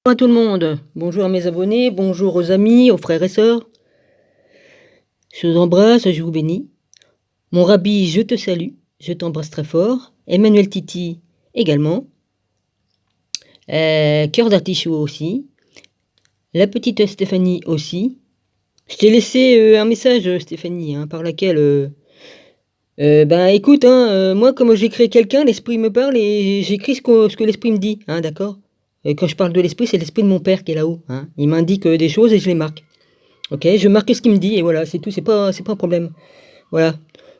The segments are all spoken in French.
Bonjour à tout le monde, bonjour à mes abonnés, bonjour aux amis, aux frères et sœurs. Je vous embrasse, je vous bénis. Mon rabbi, je te salue, je t'embrasse très fort. Emmanuel Titi également. Cœur d'artichaut aussi. La petite Stéphanie aussi. Je t'ai laissé un message, Stéphanie, par laquelle... écoute, moi, comme j'ai créé quelqu'un, l'esprit me parle et j'écris ce que l'esprit me dit, d'accord? Quand je parle de l'esprit, c'est l'esprit de mon père qui est là-haut, Il m'indique des choses et je les marque. Ok, je marque ce qu'il me dit et voilà, c'est tout, c'est pas un problème. Voilà.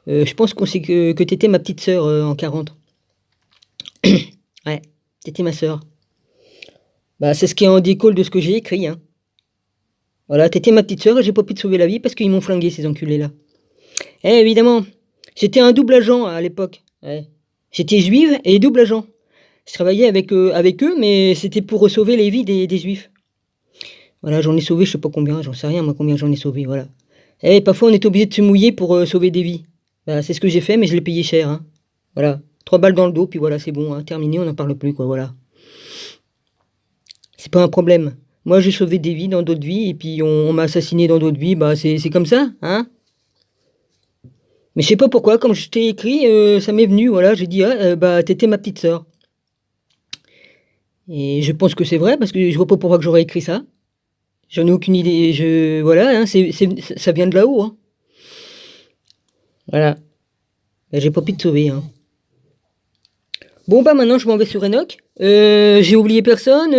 Je pense qu'on sait que t'étais ma petite sœur en 40. Ouais, t'étais ma sœur. Bah, c'est ce qui est en découle de ce que j'ai écrit, Voilà, t'étais ma petite sœur et j'ai pas pu te sauver la vie parce qu'ils m'ont flingué, ces enculés-là. Eh, évidemment, j'étais un double agent à l'époque. Ouais. J'étais juive et double agent. Je travaillais avec eux, mais c'était pour sauver les vies des juifs. Voilà, j'en ai sauvé, je sais pas combien, j'en sais rien, moi, combien j'en ai sauvé, voilà. Eh, parfois, on est obligé de se mouiller pour sauver des vies. Bah, c'est ce que j'ai fait, mais je l'ai payé cher, Voilà. 3 balles dans le dos, puis voilà, c'est bon, terminé, on n'en parle plus, quoi, voilà. C'est pas un problème. Moi, j'ai sauvé des vies dans d'autres vies, et puis on m'a assassiné dans d'autres vies, bah, c'est comme ça, Mais je sais pas pourquoi, quand je t'ai écrit, ça m'est venu, voilà, j'ai dit, t'étais ma petite sœur. Et je pense que c'est vrai, parce que je vois pas pourquoi que j'aurais écrit ça. J'en ai aucune idée, voilà, ça vient de là-haut, Voilà. Bah, j'ai pas pu te sauver, Bon, bah, maintenant, je m'en vais sur Enoch. J'ai oublié personne.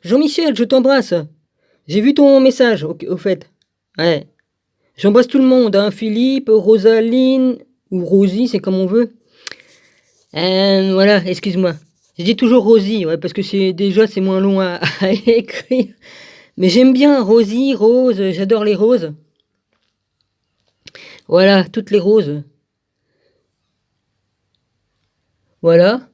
Jean-Michel, je t'embrasse. J'ai vu ton message, au fait. Ouais. J'embrasse tout le monde, Philippe, Rosaline, ou Rosie, c'est comme on veut. Voilà, excuse-moi. Je dis toujours Rosie, ouais, parce que c'est moins long à écrire. Mais j'aime bien Rosie, Rose, j'adore les roses. Voilà, toutes les roses. Voilà.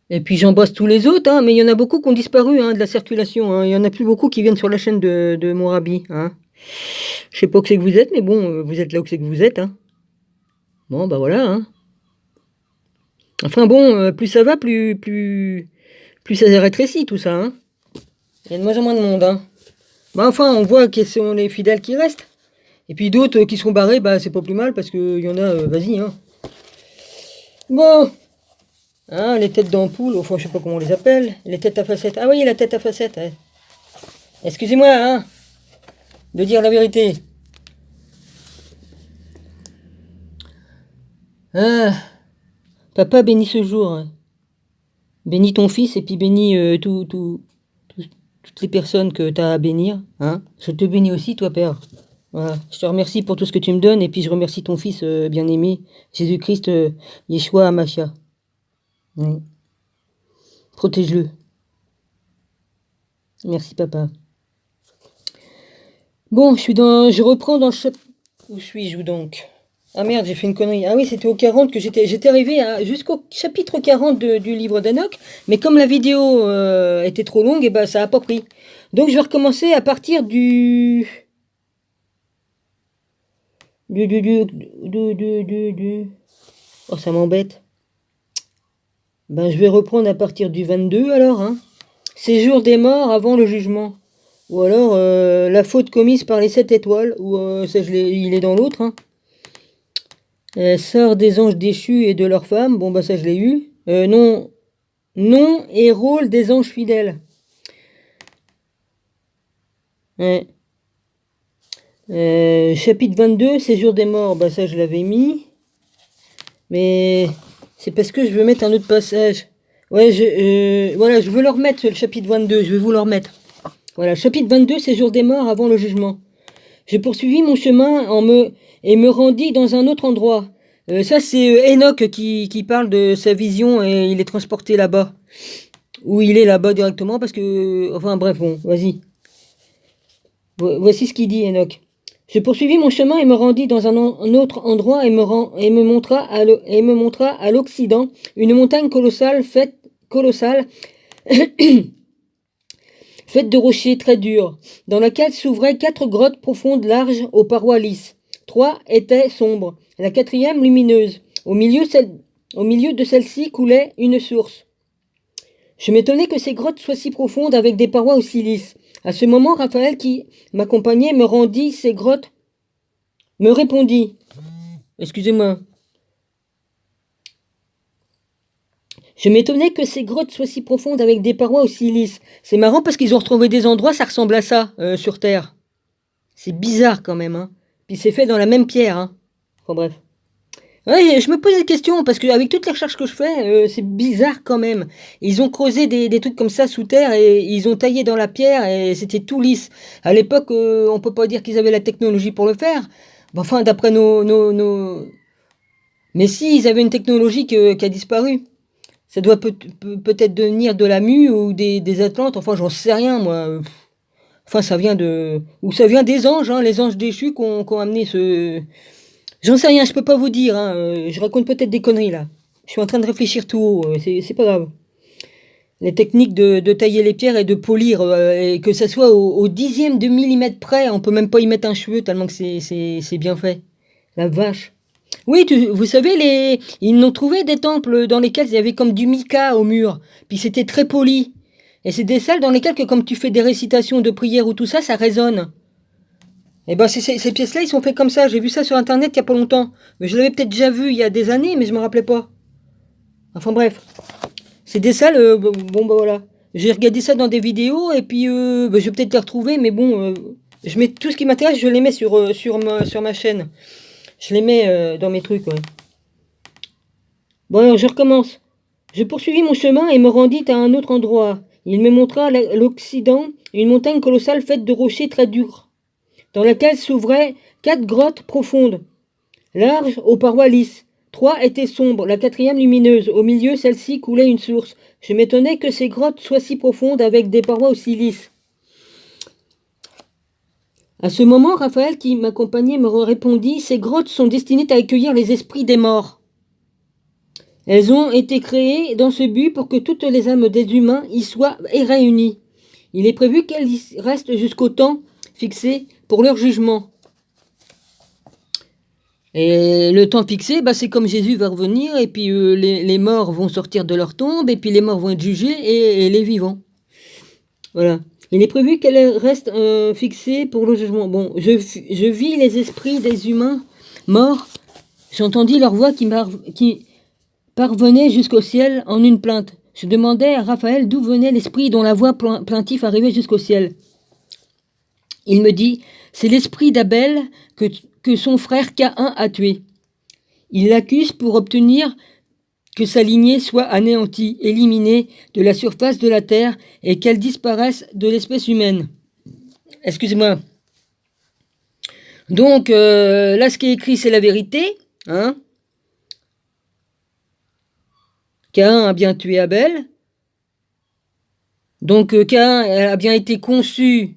Et puis j'embrasse tous les autres, mais il y en a beaucoup qui ont disparu de la circulation. Il y en a plus beaucoup qui viennent sur la chaîne de mon rabbi. Je sais pas où c'est que vous êtes, mais bon, vous êtes là où c'est que vous êtes. Bon, bah voilà. Enfin bon, plus ça va, plus ça rétrécit tout ça. Il y a de moins en moins de monde. Bah enfin, on voit que sont les fidèles qui restent. Et puis d'autres qui sont barrés, bah c'est pas plus mal parce qu'il y en a, vas-y. Bon. Les têtes d'ampoule, au fond, je sais pas comment on les appelle. Les têtes à facettes. Ah oui, la tête à facettes. Excusez-moi, de dire la vérité. Papa bénis ce jour. Bénis ton fils et puis bénis toutes les personnes que tu as à bénir. Je te bénis aussi, toi, Père. Voilà. Je te remercie pour tout ce que tu me donnes et puis je remercie ton fils bien-aimé, Jésus-Christ, Yeshua Amashia. Oui. Protège-le. Merci, papa. Bon, je reprends dans le chapitre... Où suis-je donc? Ah merde, j'ai fait une connerie. Ah oui, c'était au 40 que j'étais arrivé jusqu'au chapitre 40 du livre d'Enoch, mais comme la vidéo était trop longue, et ben ça a pas pris. Donc je vais recommencer à partir du... Oh, ça m'embête. Ben je vais reprendre à partir du 22 alors, Séjour des morts avant le jugement. Ou alors la faute commise par les 7 étoiles, ou il est dans l'autre, Sort des anges déchus et de leurs femmes, bon bah ça je l'ai eu. Nom et rôle des anges fidèles. Ouais. Chapitre 22, séjour des morts, bah ça je l'avais mis. Mais c'est parce que je veux mettre un autre passage. Ouais, voilà, je veux le remettre le chapitre 22, je vais vous le remettre. Voilà, chapitre 22, séjour des morts avant le jugement. Je poursuivis mon chemin et me rendis dans un autre endroit. Ça, c'est Enoch qui parle de sa vision et il est transporté là-bas. Ou il est là-bas directement parce que... Enfin bref, bon, vas-y. Voici ce qu'il dit, Enoch. Je poursuivis mon chemin et me rendis dans un autre endroit et me montra à l'Occident une montagne colossale faite de rochers très durs, dans laquelle s'ouvraient 4 grottes profondes larges aux parois lisses. 3 étaient sombres, la 4e lumineuse. Au milieu de celle-ci coulait une source. Je m'étonnais que ces grottes soient si profondes avec des parois aussi lisses. À ce moment, Raphaël, qui m'accompagnait, me rendit ces grottes, me répondit. Excusez-moi. Je m'étonnais que ces grottes soient si profondes avec des parois aussi lisses. C'est marrant parce qu'ils ont retrouvé des endroits, ça ressemble à ça, sur Terre. C'est bizarre quand même, hein. Puis c'est fait dans la même pierre, hein. Enfin bref. Ouais, je me pose des questions, parce qu'avec toutes les recherches que je fais, c'est bizarre quand même. Ils ont creusé des trucs comme ça sous terre, et ils ont taillé dans la pierre, et c'était tout lisse. À l'époque, on peut pas dire qu'ils avaient la technologie pour le faire. Enfin, d'après nos... Mais si, ils avaient une technologie qui a disparu. Ça doit peut-être devenir de la mue ou des Atlantes, enfin j'en sais rien moi. Enfin ça vient de... Ou ça vient des anges, hein, les anges déchus qui ont amené ce... J'en sais rien, je peux pas vous dire, hein, je raconte peut-être des conneries là. Je suis en train de réfléchir tout haut, c'est pas grave. Les techniques de tailler les pierres et de polir, et que ça soit au dixième de millimètre près, on peut même pas y mettre un cheveu tellement que c'est bien fait. La vache. Oui, vous savez, ils ont trouvé des temples dans lesquels il y avait comme du mica au mur, puis c'était très poli. Et c'est des salles dans lesquelles, comme tu fais des récitations de prières ou tout ça, ça résonne. Et ben ces pièces-là, ils sont faits comme ça. J'ai vu ça sur internet il y a pas longtemps. Mais je l'avais peut-être déjà vu il y a des années, mais je me rappelais pas. Enfin bref. C'est des salles, bon bah voilà. J'ai regardé ça dans des vidéos, et puis je vais peut-être les retrouver, mais bon, je mets tout ce qui m'intéresse, je les mets sur ma chaîne. Je les mets dans mes trucs, ouais. Bon alors je recommence. Je poursuivis mon chemin et me rendis à un autre endroit. Il me montra à l'occident une montagne colossale faite de rochers très durs, dans laquelle s'ouvraient 4 grottes profondes, larges aux parois lisses. 3 étaient sombres, la 4e lumineuse. Au milieu, celle-ci coulait une source. Je m'étonnais que ces grottes soient si profondes avec des parois aussi lisses. À ce moment, Raphaël, qui m'accompagnait, me répondit, ces grottes sont destinées à accueillir les esprits des morts. Elles ont été créées dans ce but pour que toutes les âmes des humains y soient réunies. Il est prévu qu'elles y restent jusqu'au temps fixé pour leur jugement. Et le temps fixé, c'est comme Jésus va revenir, et puis les morts vont sortir de leur tombe, et puis les morts vont être jugés, et les vivants. Voilà. Il est prévu qu'elles restent fixées pour le jugement. Bon, je vis les esprits des humains morts. J'entendis leur voix qui parvenait jusqu'au ciel en une plainte. Je demandais à Raphaël d'où venait l'esprit dont la voix plaintive arrivait jusqu'au ciel. Il me dit, c'est l'esprit d'Abel que son frère Caïn a tué. Il l'accuse pour obtenir que sa lignée soit anéantie, éliminée de la surface de la terre et qu'elle disparaisse de l'espèce humaine. Excusez-moi. Donc, là, ce qui est écrit, c'est la vérité. Hein? Caïn a bien tué Abel. Donc, Caïn a bien été conçu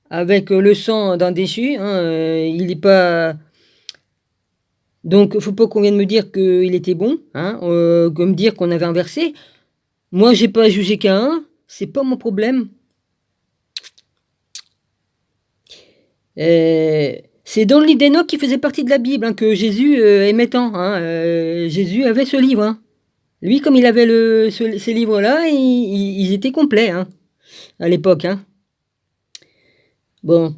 avec le sang d'un déchu. Hein, il n'est pas... Donc, faut pas qu'on vienne me dire qu'il était bon, hein, comme dire qu'on avait inversé. Moi, j'ai pas jugé Caïn, c'est pas mon problème. C'est dans le livre d'Enoch qui faisait partie de la Bible, hein, que Jésus aimait tant. Hein, Jésus avait ce livre. Hein. Lui, comme il avait ces livres-là, ils étaient complets, hein, à l'époque. Hein. Bon.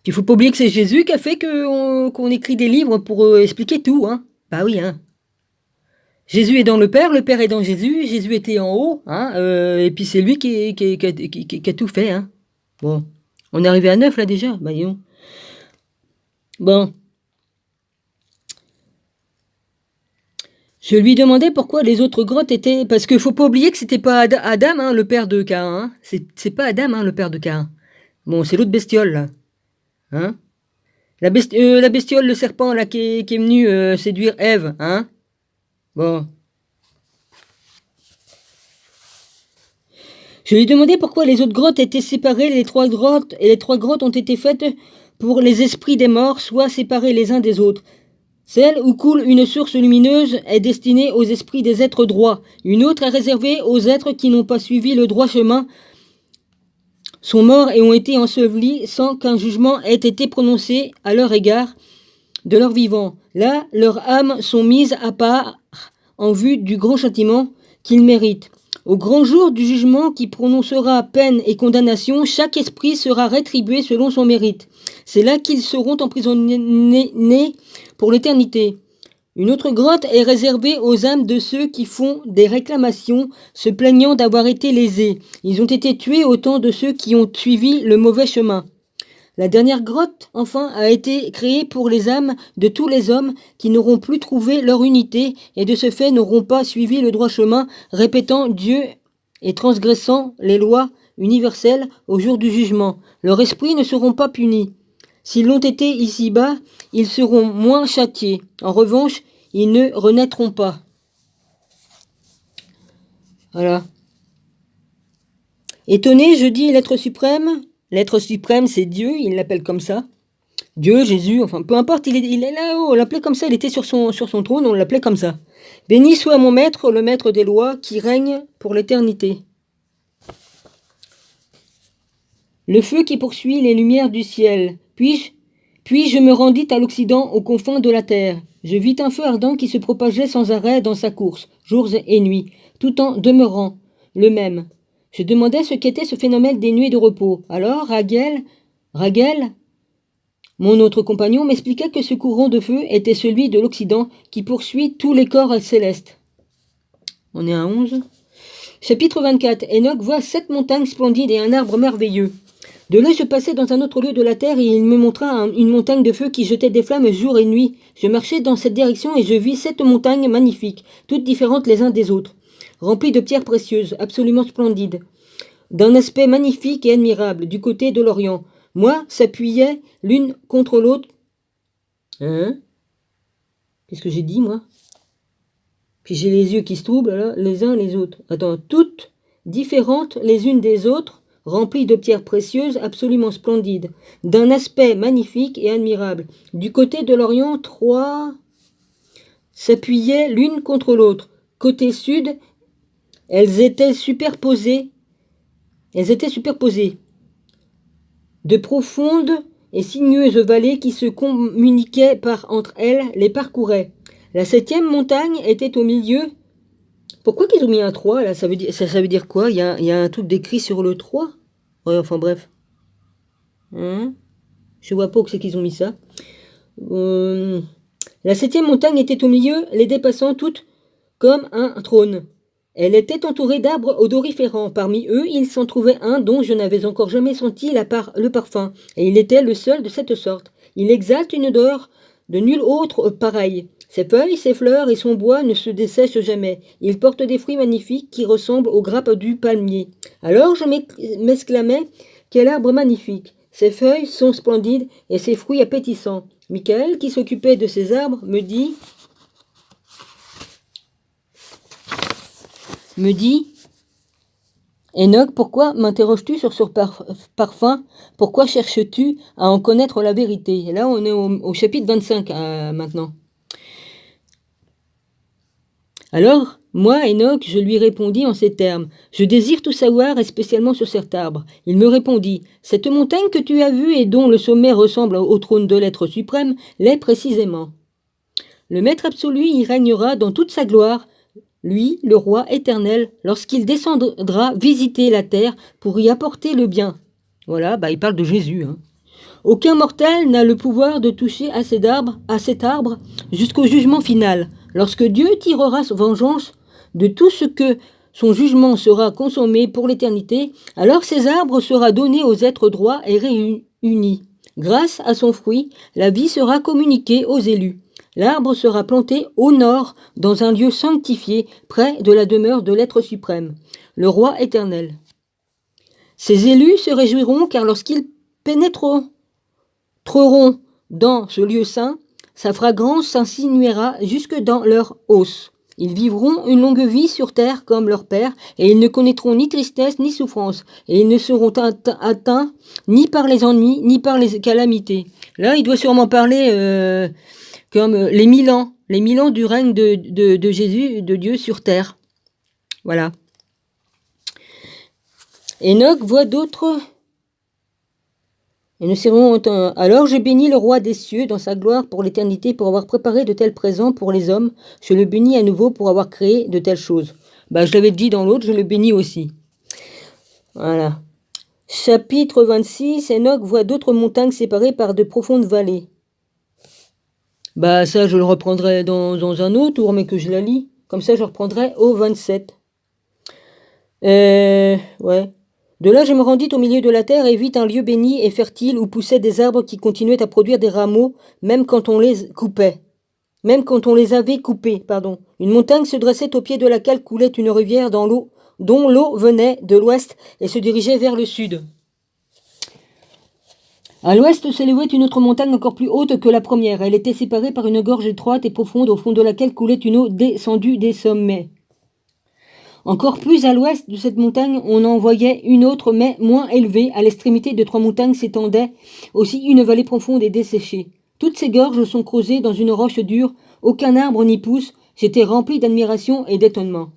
Il faut pas oublier que c'est Jésus qui a fait qu'on écrit des livres pour expliquer tout. Hein. Bah oui, hein. Jésus est dans le Père est dans Jésus, Jésus était en haut, hein, et puis c'est lui qui a tout fait. Hein. Bon, on est arrivé à 9 là déjà, bah disons. Bon. Je lui demandais pourquoi les autres grottes étaient... Parce qu'il faut pas oublier que c'était pas Adam, hein, le père de Caïn. Hein. C'est pas Adam, hein, le père de Caïn. Bon, c'est l'autre bestiole, là. Hein? La bestiole, le serpent, là, qui est venu séduire Ève, hein? Bon. Je lui demandais pourquoi les autres grottes étaient séparées, les 3 grottes, et les 3 grottes ont été faites pour les esprits des morts, soit séparés les uns des autres. Celle où coule une source lumineuse est destinée aux esprits des êtres droits. Une autre est réservée aux êtres qui n'ont pas suivi le droit chemin, sont morts et ont été ensevelis sans qu'un jugement ait été prononcé à leur égard de leurs vivants. Là, leurs âmes sont mises à part en vue du grand châtiment qu'ils méritent. Au grand jour du jugement qui prononcera peine et condamnation, chaque esprit sera rétribué selon son mérite. C'est là qu'ils seront emprisonnés pour l'éternité. Une autre grotte est réservée aux âmes de ceux qui font des réclamations, se plaignant d'avoir été lésés. Ils ont été tués au temps de ceux qui ont suivi le mauvais chemin. La dernière grotte, enfin, a été créée pour les âmes de tous les hommes qui n'auront plus trouvé leur unité et de ce fait n'auront pas suivi le droit chemin, répétant Dieu et transgressant les lois universelles au jour du jugement. Leurs esprits ne seront pas punis. S'ils l'ont été ici-bas, ils seront moins châtiés. En revanche, ils ne renaîtront pas. Voilà. Étonné, je dis l'être suprême. L'être suprême, c'est Dieu, il l'appelle comme ça. Dieu, Jésus, enfin peu importe, il est là-haut, on l'appelait comme ça, il était sur son trône, on l'appelait comme ça. Béni soit mon maître, le maître des lois, qui règne pour l'éternité. Le feu qui poursuit les lumières du ciel. Puis je me rendis à l'Occident, aux confins de la terre. Je vis un feu ardent qui se propageait sans arrêt dans sa course, jours et nuits, tout en demeurant le même. Je demandais ce qu'était ce phénomène des nuits de repos. Alors Raguel, mon autre compagnon, m'expliqua que ce courant de feu était celui de l'Occident qui poursuit tous les corps célestes. On est à 11. Chapitre 24. Enoch voit 7 montagnes splendides et un arbre merveilleux. De là, je passais dans un autre lieu de la terre et il me montra une montagne de feu qui jetait des flammes jour et nuit. Je marchais dans cette direction et je vis 7 montagnes magnifiques, toutes différentes les uns des autres, remplies de pierres précieuses, absolument splendides, d'un aspect magnifique et admirable, du côté de l'Orient. Moi, s'appuyaient l'une contre l'autre. Hein? Qu'est-ce que j'ai dit, moi? Puis j'ai les yeux qui se troublent, là, les uns les autres. Attends, toutes différentes les unes des autres, remplies de pierres précieuses absolument splendides, d'un aspect magnifique et admirable. Du côté de l'Orient, 3 s'appuyaient l'une contre l'autre. Côté sud, elles étaient superposées. De profondes et sinueuses vallées qui se communiquaient par entre elles les parcouraient. La 7e montagne était au milieu. Pourquoi qu'ils ont mis un 3 là? Ça veut dire quoi? Il y a un truc décrit sur le 3? Ouais, enfin bref. Je vois pas où c'est qu'ils ont mis ça. La 7e montagne était au milieu, les dépassant toutes comme un trône. Elle était entourée d'arbres odoriférants. Parmi eux, il s'en trouvait un dont je n'avais encore jamais senti le parfum, et il était le seul de cette sorte. Il exalte une odeur de nul autre pareil. Ses feuilles, ses fleurs et son bois ne se dessèchent jamais. Il porte des fruits magnifiques qui ressemblent aux grappes du palmier. Alors je m'exclamais, quel arbre magnifique! Ses feuilles sont splendides et ses fruits appétissants. Michael, qui s'occupait de ces arbres, me dit, Enoch, pourquoi m'interroges-tu sur ce parfum? Pourquoi cherches-tu à en connaître la vérité? Et là, on est au chapitre 25 maintenant. Alors, moi, Enoch, je lui répondis en ces termes. Je désire tout savoir, et spécialement sur cet arbre. Il me répondit, cette montagne que tu as vue et dont le sommet ressemble au trône de l'être suprême, l'est précisément. Le Maître absolu y régnera dans toute sa gloire, lui, le roi éternel, lorsqu'il descendra visiter la terre pour y apporter le bien. Voilà, il parle de Jésus. Aucun mortel n'a le pouvoir de toucher à cet arbre jusqu'au jugement final. Lorsque Dieu tirera sa vengeance de tout ce que son jugement sera consommé pour l'éternité, alors ces arbres sera donné aux êtres droits et réunis. Grâce à son fruit, la vie sera communiquée aux élus. L'arbre sera planté au nord, dans un lieu sanctifié, près de la demeure de l'être suprême, le roi éternel. Ces élus se réjouiront car lorsqu'ils pénétreront dans ce lieu saint, sa fragrance s'insinuera jusque dans leurs os. Ils vivront une longue vie sur terre comme leur père, et ils ne connaîtront ni tristesse ni souffrance, et ils ne seront atteints ni par les ennuis, ni par les calamités. Là, il doit sûrement parler comme les 1000 ans du règne de Jésus, de Dieu sur terre. Voilà. Enoch voit d'autres. Alors je bénis le roi des cieux dans sa gloire pour l'éternité pour avoir préparé de tels présents pour les hommes. Je le bénis à nouveau pour avoir créé de telles choses. Bah, je l'avais dit dans l'autre, je le bénis aussi. Voilà. Chapitre 26, Enoch voit d'autres montagnes séparées par de profondes vallées. Bah, ça, je le reprendrai dans un autre tour, mais que je la lis. Comme ça, je reprendrai au 27. Ouais. De là, je me rendis au milieu de la terre et vis un lieu béni et fertile où poussaient des arbres qui continuaient à produire des rameaux, même quand on les coupait. Même quand on les avait coupés, pardon. Une montagne se dressait au pied de laquelle coulait une rivière dont l'eau venait de l'ouest et se dirigeait vers le sud. À l'ouest s'élevait une autre montagne encore plus haute que la première. Elle était séparée par une gorge étroite et profonde au fond de laquelle coulait une eau descendue des sommets. Encore plus à l'ouest de cette montagne, on en voyait une autre, mais moins élevée. À l'extrémité de 3 montagnes s'étendait aussi une vallée profonde et desséchée. Toutes ces gorges sont creusées dans une roche dure. Aucun arbre n'y pousse. J'étais rempli d'admiration et d'étonnement.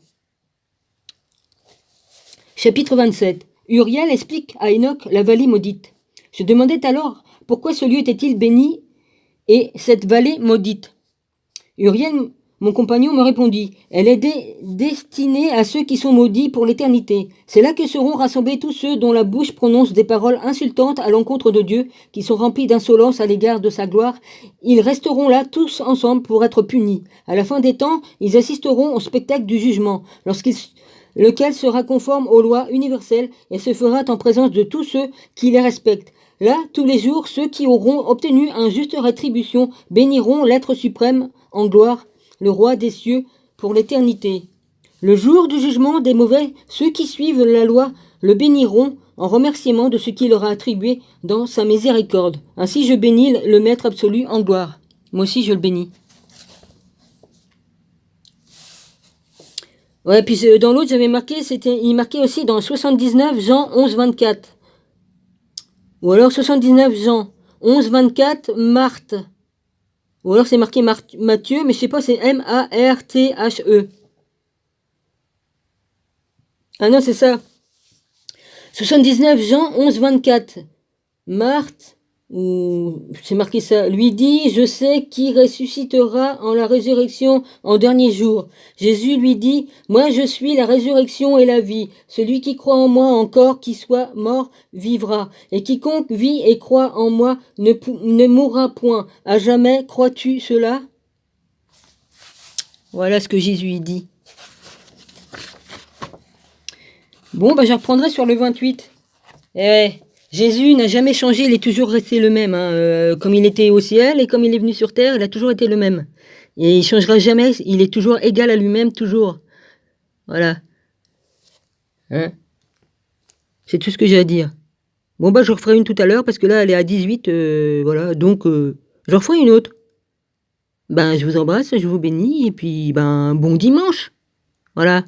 Chapitre 27. Uriel explique à Enoch la vallée maudite. Je demandais alors pourquoi ce lieu était-il béni et cette vallée maudite. Uriel, mon compagnon, me répondit, elle est destinée à ceux qui sont maudits pour l'éternité. C'est là que seront rassemblés tous ceux dont la bouche prononce des paroles insultantes à l'encontre de Dieu, qui sont remplis d'insolence à l'égard de sa gloire. Ils resteront là tous ensemble pour être punis. À la fin des temps, ils assisteront au spectacle du jugement, lequel sera conforme aux lois universelles et se fera en présence de tous ceux qui les respectent. Là, tous les jours, ceux qui auront obtenu une juste rétribution béniront l'être suprême en gloire, le roi des cieux, pour l'éternité. Le jour du jugement des mauvais, ceux qui suivent la loi le béniront en remerciement de ce qu'il leur a attribué dans sa miséricorde. Ainsi je bénis le Maître absolu en gloire. Moi aussi je le bénis. Ouais, puis dans l'autre j'avais marqué, il marquait aussi dans 79 Jean 11, 24. Ou alors 79 Jean 11, 24 Marthe. Ou alors c'est marqué Matthieu, mais je sais pas, c'est M-A-R-T-H-E. Ah non, c'est ça. 79 Jean 11, 24. Marthe, ou c'est marqué ça, lui dit, je sais qui ressuscitera en la résurrection en dernier jour. Jésus lui dit, moi je suis la résurrection et la vie. Celui qui croit en moi encore, qui soit mort, vivra. Et quiconque vit et croit en moi ne mourra point. À jamais, crois-tu cela? Voilà ce que Jésus dit. Bon, bah je reprendrai sur le 28. Jésus n'a jamais changé, il est toujours resté le même. Comme il était au ciel et comme il est venu sur terre, il a toujours été le même. Et il ne changera jamais, il est toujours égal à lui-même, toujours. Voilà. Hein? C'est tout ce que j'ai à dire. Bon, bah je referai une tout à l'heure parce que là, elle est à 18. Voilà, donc je referai une autre. Ben, je vous embrasse, je vous bénis et puis, ben, bon dimanche. Voilà.